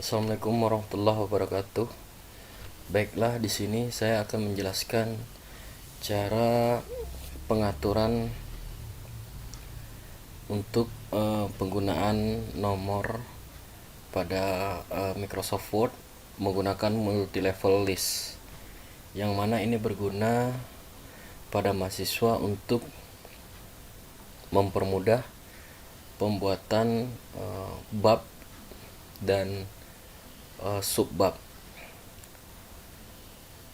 Assalamualaikum warahmatullahi wabarakatuh. Baiklah, di sini saya akan menjelaskan cara pengaturan untuk penggunaan nomor pada Microsoft Word menggunakan multi level list, yang mana ini berguna pada mahasiswa untuk mempermudah pembuatan bab dan subbab.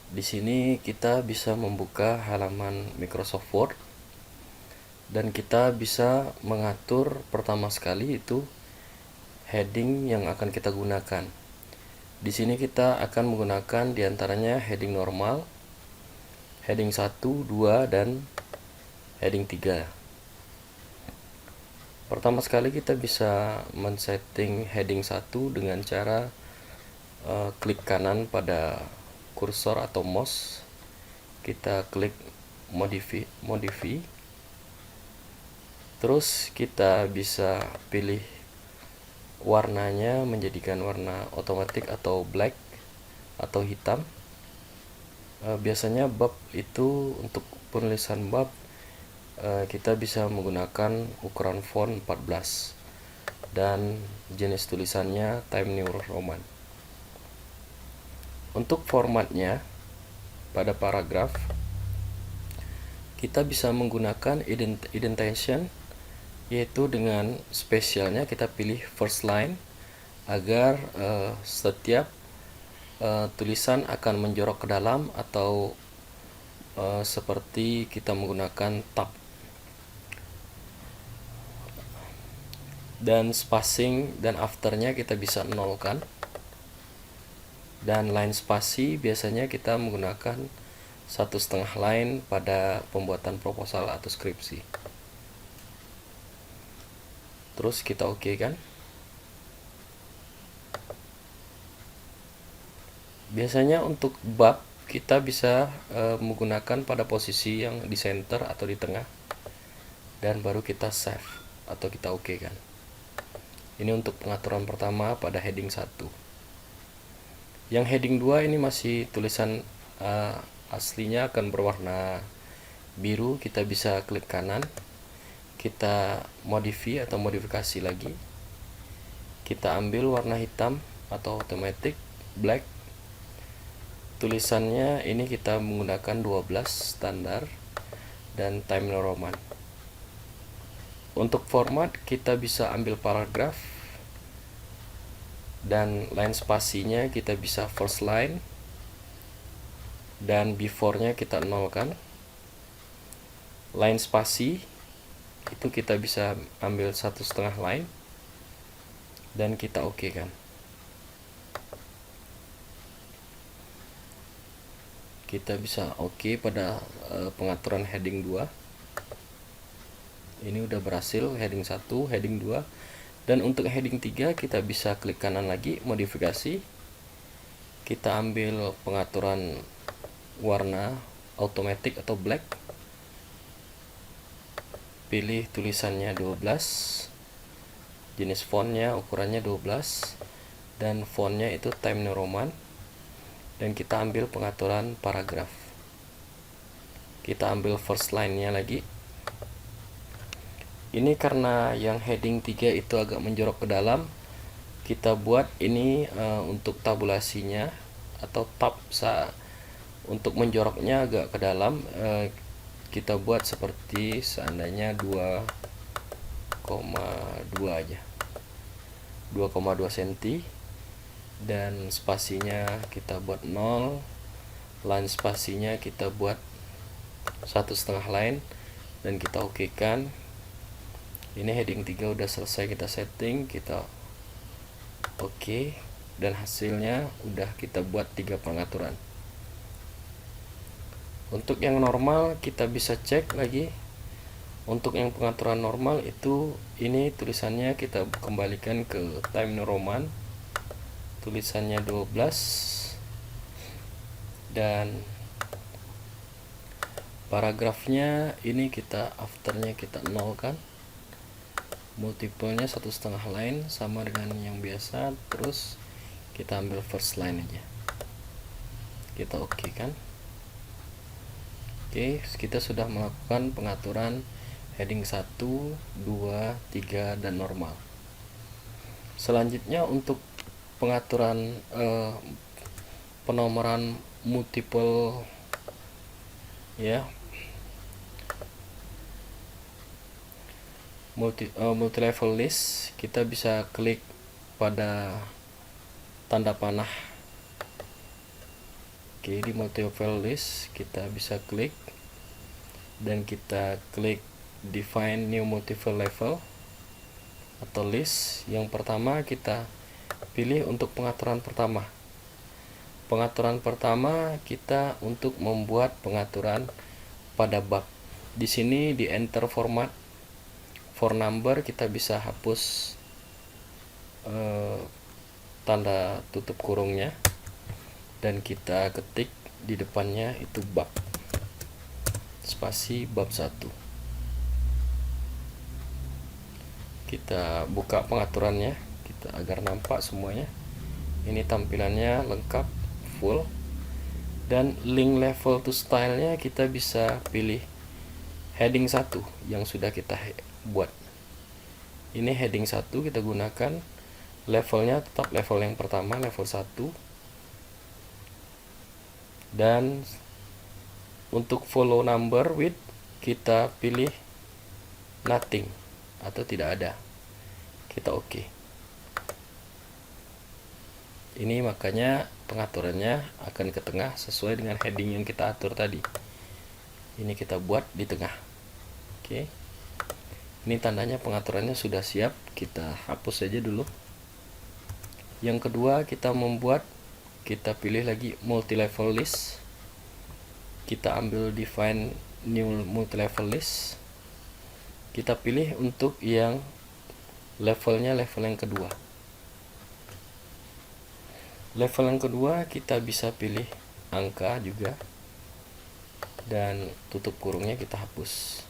Di sini kita bisa membuka halaman Microsoft Word dan kita bisa mengatur pertama sekali itu heading yang akan kita gunakan. Di sini kita akan menggunakan diantaranya heading normal, heading 1, 2, dan heading 3. Pertama sekali kita bisa men-setting heading 1 dengan cara klik kanan pada kursor atau mouse. Kita klik modify. Terus kita bisa pilih warnanya menjadikan warna otomatis atau black atau hitam. Biasanya bab itu untuk penulisan bab kita bisa menggunakan ukuran font 14 dan jenis tulisannya Times New Roman. Untuk formatnya pada paragraf kita bisa menggunakan indentation, yaitu dengan spesialnya kita pilih first line agar setiap tulisan akan menjorok ke dalam atau seperti kita menggunakan tab. Dan spacing dan afternya kita bisa nolkan, dan line spasi biasanya kita menggunakan 1,5 line pada pembuatan proposal atau skripsi. Terus kita oke kan. Biasanya untuk bab kita bisa menggunakan pada posisi yang di center atau di tengah, dan baru kita save atau kita oke kan. Ini untuk pengaturan pertama pada heading 1. Yang heading 2 ini masih tulisan aslinya akan berwarna biru. Kita bisa klik kanan, kita modify atau modifikasi lagi. Kita ambil warna hitam atau automatic black. Tulisannya ini kita menggunakan 12 standar dan Times New Roman. Untuk format kita bisa ambil paragraf, dan line spasinya kita bisa first line, dan before-nya kita nolkan. Line spasi itu kita bisa ambil 1,5 line dan kita oke kan. Kita bisa oke pada pengaturan heading 2. Ini udah berhasil heading 1, heading 2. Dan untuk heading 3 kita bisa klik kanan lagi, modifikasi. Kita ambil pengaturan warna automatic atau black. Pilih tulisannya 12. Jenis fontnya ukurannya 12 dan fontnya itu Times New Roman. Dan kita ambil pengaturan paragraf. Kita ambil first line-nya lagi. Ini karena yang heading 3 itu agak menjorok ke dalam, kita buat ini untuk tabulasinya atau tab untuk menjoroknya agak ke dalam, kita buat seperti seandainya 2,2 aja, 2,2 cm, dan spasinya kita buat 0, line spasinya kita buat 1,5 line, dan kita oke kan. Ini heading 3 udah selesai kita setting, kita oke, dan hasilnya udah kita buat 3 pengaturan. Untuk yang normal kita bisa cek lagi. Untuk yang pengaturan normal itu ini tulisannya kita kembalikan ke Times New Roman, tulisannya 12, dan paragrafnya ini kita afternya kita nolkan. Multiplenya 1,5 line sama dengan yang biasa. Terus Kita ambil first line aja, kita oke kan. Oke, kita sudah melakukan pengaturan heading 1, 2, 3 dan normal. Selanjutnya untuk pengaturan penomoran multiple ya, multi level list, kita bisa klik pada tanda panah. Oke, di multi level list kita bisa klik dan kita klik define new multiple level atau list. Yang pertama kita pilih untuk pengaturan pertama. Pengaturan pertama kita untuk membuat pengaturan pada bab. Di sini di enter format for number kita bisa hapus tanda tutup kurungnya dan kita ketik di depannya itu bab spasi bab 1. Kita buka pengaturannya kita agar nampak semuanya. Ini tampilannya lengkap full, dan link level to style-nya kita bisa pilih heading 1 yang sudah kita buat. Ini heading 1 kita gunakan, levelnya tetap level yang pertama, level 1. Dan untuk follow number with kita pilih nothing atau tidak ada, kita oke. Ini makanya pengaturannya akan ke tengah sesuai dengan heading yang kita atur tadi. Ini kita buat di tengah. Oke, ini tandanya pengaturannya sudah siap, kita hapus saja dulu. Yang kedua kita membuat, kita pilih lagi multi level list, kita ambil define new multi level list, kita pilih untuk yang levelnya level yang kedua. Level yang kedua kita bisa pilih angka juga, dan tutup kurungnya kita hapus.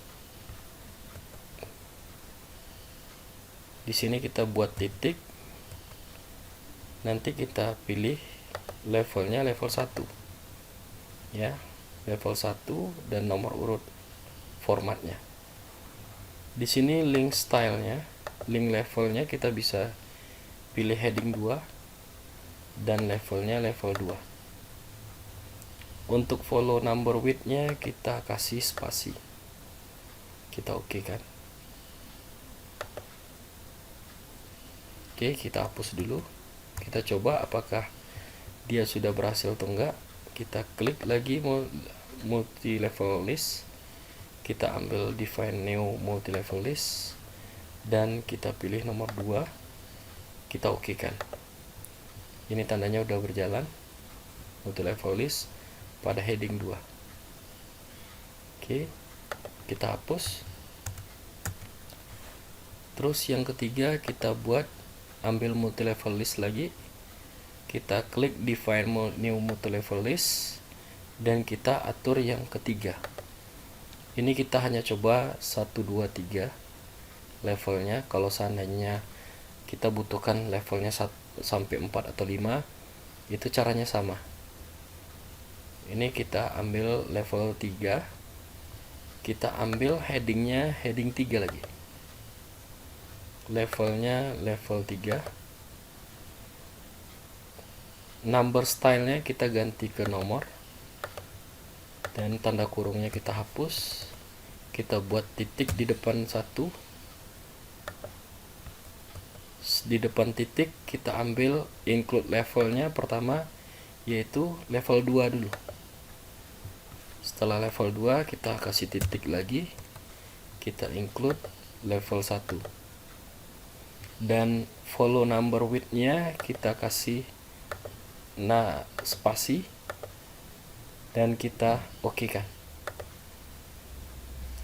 Di sini kita buat titik, nanti kita pilih levelnya level 1 ya, level 1 dan nomor urut formatnya. Di sini link stylenya, link levelnya kita bisa pilih heading 2 dan levelnya level 2. Untuk follow number with-nya kita kasih spasi, kita oke kan. Oke, kita hapus dulu, kita coba apakah dia sudah berhasil atau enggak. Kita klik lagi multi level list, kita ambil define new multi level list dan kita pilih nomor 2, kita oke kan. Ini tandanya udah berjalan multi level list pada heading 2. Oke, kita hapus. Terus yang ketiga kita buat, ambil multi level list lagi, kita klik define new multi level list dan kita atur yang ketiga. Ini kita hanya coba 1, 2, 3 levelnya. Kalau seandainya kita butuhkan levelnya 1 sampai 4 atau 5, itu caranya sama. Ini kita ambil level 3, kita ambil headingnya heading 3 lagi, levelnya level 3. Number stylenya kita ganti ke nomor dan tanda kurungnya kita hapus. Kita buat titik di depan 1. Di depan titik kita ambil include levelnya pertama, yaitu level 2 dulu. Setelah level 2 kita kasih titik lagi, kita include level 1 dan follow number with-nya kita kasih spasi dan kita oke kan.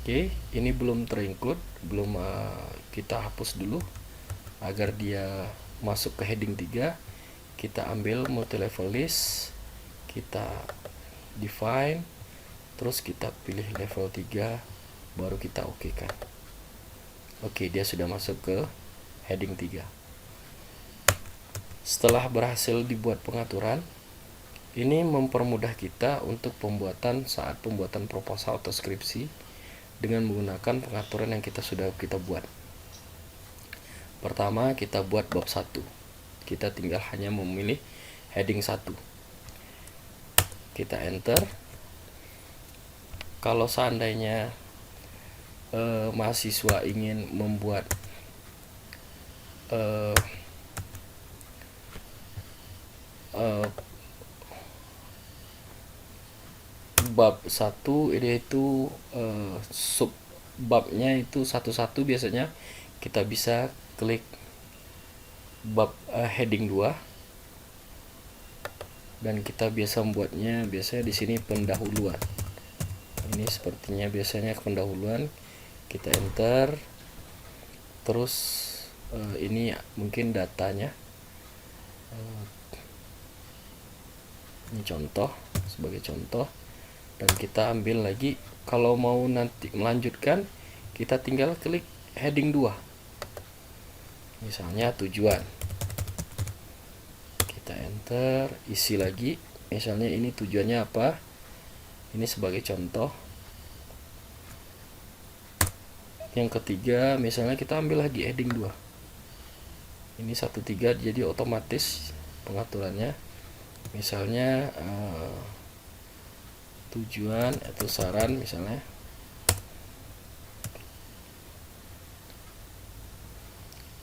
Oke, ini belum terinclude, belum, kita hapus dulu agar dia masuk ke heading 3. Kita ambil multi level list, kita define, terus kita pilih level 3, baru kita oke kan. Oke, dia sudah masuk ke heading 3. Setelah berhasil dibuat pengaturan, ini mempermudah kita untuk saat pembuatan proposal atau skripsi dengan menggunakan pengaturan yang sudah kita buat. Pertama, kita buat bab 1. Kita tinggal hanya memilih heading 1. Kita enter. Kalau seandainya mahasiswa ingin membuat bab 1, yaitu sub babnya itu satu-satu, biasanya kita bisa klik bab heading 2 dan kita biasa membuatnya biasanya di sini pendahuluan. Ini sepertinya biasanya pendahuluan. Kita enter, terus ini mungkin datanya, ini contoh, sebagai contoh, dan kita ambil lagi. Kalau mau nanti melanjutkan, kita tinggal klik heading 2, misalnya tujuan. Kita enter, isi lagi, misalnya ini tujuannya apa, ini sebagai contoh. Yang ketiga, misalnya kita ambil lagi heading 2, ini 1-3, jadi otomatis pengaturannya, misalnya tujuan atau saran misalnya.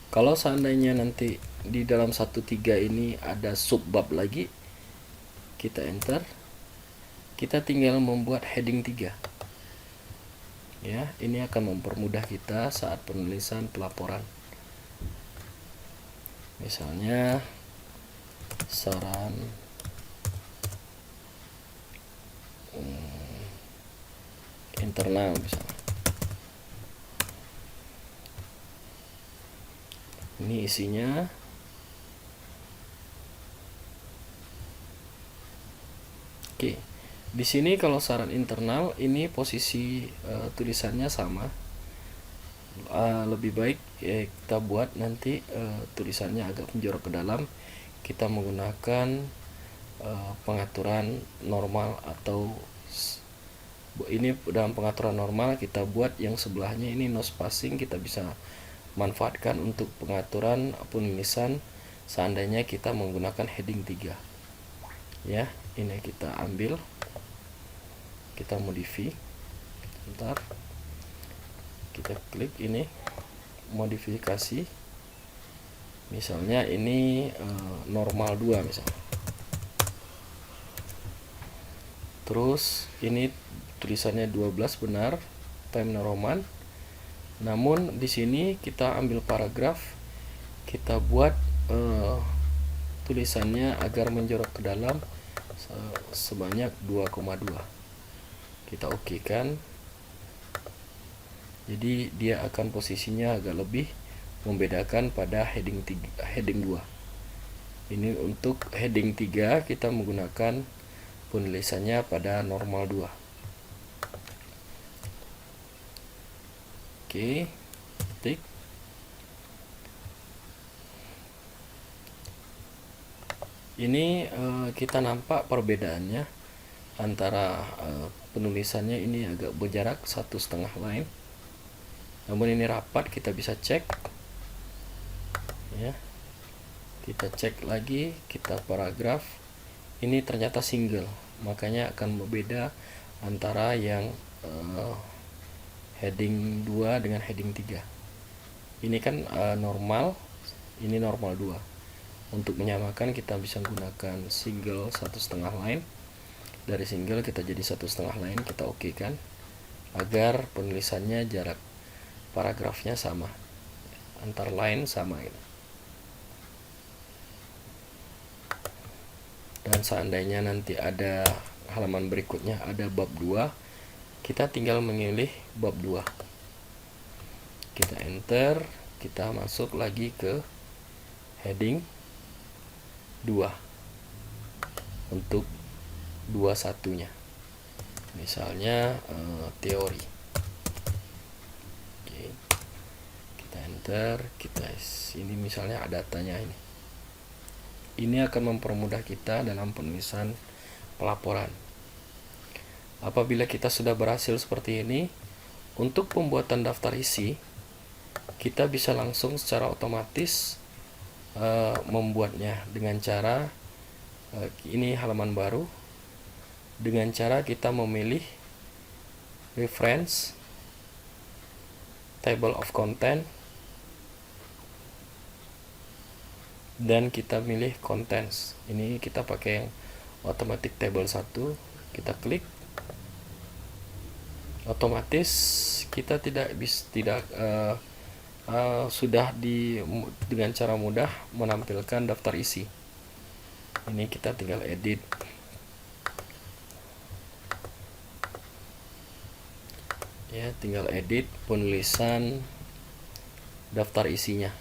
Kalau seandainya nanti di dalam 1-3 ini ada subbab lagi, kita enter, kita tinggal membuat heading 3. Ya, ini akan mempermudah kita saat penulisan pelaporan. Misalnya saran internal misalnya. Ini isinya. Oke. Di sini kalau saran internal, ini posisi tulisannya sama. Lebih baik kita buat nanti tulisannya agak menjorok ke dalam. Kita menggunakan pengaturan normal, atau ini dalam pengaturan normal kita buat yang sebelahnya ini no spacing. Kita bisa manfaatkan untuk pengaturan penulisan seandainya kita menggunakan heading 3. Ya, ini kita ambil, kita modify. Bentar, kita klik ini modifikasi, misalnya ini normal 2 misalnya. Terus ini tulisannya 12 benar, Times New Roman. Namun di sini kita ambil paragraf, kita buat tulisannya agar menjorok ke dalam sebanyak 2,2. Kita oke kan. Jadi dia akan posisinya agak lebih membedakan pada heading 2. Ini untuk heading 3 kita menggunakan penulisannya pada normal 2. Oke, tik. Ini kita nampak perbedaannya antara penulisannya ini agak berjarak 1,5 line. Namun ini rapat, kita bisa cek. Ya, kita cek lagi, kita paragraf. Ini ternyata single, makanya akan berbeda antara yang heading 2 dengan heading 3. Ini kan normal, ini normal 2. Untuk menyamakan kita bisa menggunakan single 1,5 line. Dari single kita jadi 1,5 line, kita oke kan, agar penulisannya jarak paragrafnya sama, antar line sama gitu. Dan seandainya nanti ada halaman berikutnya ada bab 2, kita tinggal memilih bab 2. Kita enter, kita masuk lagi ke heading 2 untuk 21-nya. Misalnya teori. Oke. Kita enter, kita ini misalnya ada datanya ini. Ini akan mempermudah kita dalam penulisan pelaporan. Apabila kita sudah berhasil seperti ini, untuk pembuatan daftar isi, kita bisa langsung secara otomatis membuatnya dengan cara ini halaman baru, dengan cara kita memilih reference, table of content, dan kita pilih contents. Ini kita pakai yang automatic table 1, kita klik, otomatis kita sudah dengan cara mudah menampilkan daftar isi. Ini kita tinggal edit. Ya, tinggal edit penulisan daftar isinya.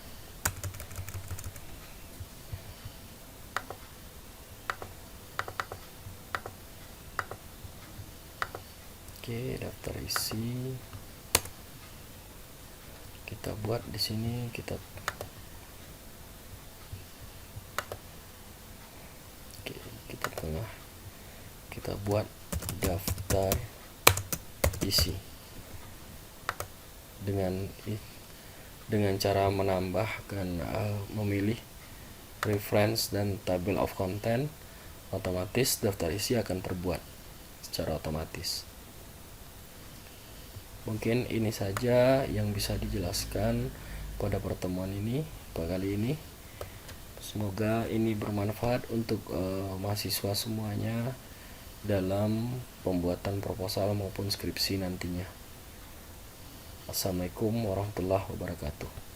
Oke, daftar isi kita buat di sini, kita tengah, kita buat daftar isi dengan cara menambahkan memilih reference dan table of content. Otomatis daftar isi akan terbuat secara otomatis. Mungkin ini saja yang bisa dijelaskan pada pertemuan ini kali ini. Semoga ini bermanfaat untuk mahasiswa semuanya dalam pembuatan proposal maupun skripsi nantinya. Assalamualaikum warahmatullahi wabarakatuh.